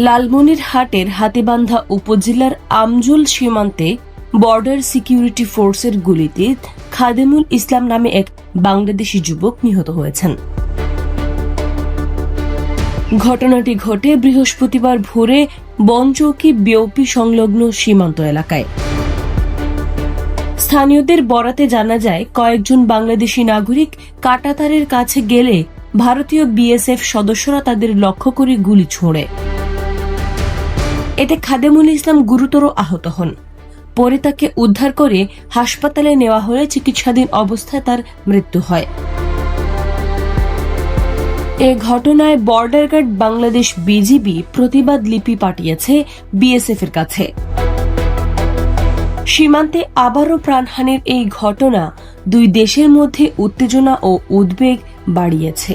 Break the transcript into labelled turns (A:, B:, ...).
A: লালমনিরহাটের হাতীবান্ধা উপজেলার আমজুল সীমান্তে বর্ডার সিকিউরিটি ফোর্সের গুলিতে খাদেমুল ইসলাম নামে এক বাংলাদেশি যুবক নিহত হয়েছেন। ঘটনাটি ঘটে বৃহস্পতিবার ভোরে বনচৌকি বিওপি সংলগ্ন সীমান্ত এলাকায়। স্থানীয়দের বরাতে জানা যায়, কয়েকজন বাংলাদেশি নাগরিক কাঁটাতারের কাছে গেলে ভারতীয় বিএসএফ সদস্যরা তাদের লক্ষ্য করে গুলি ছোড়ে। এতে খাদেমুল ইসলাম গুরুতর আহত হন। পরে তাকে উদ্ধার করে হাসপাতালে নেওয়া হলে চিকিৎসাধীন অবস্থায় তার মৃত্যু হয়। এ ঘটনায় বর্ডার গার্ড বাংলাদেশ বিজিবি প্রতিবাদ লিপি পাঠিয়েছে বিএসএফ এর কাছে। সীমান্তে আবারও প্রাণহানির এই ঘটনা দুই দেশের মধ্যে উত্তেজনা ও উদ্বেগ বাড়িয়েছে।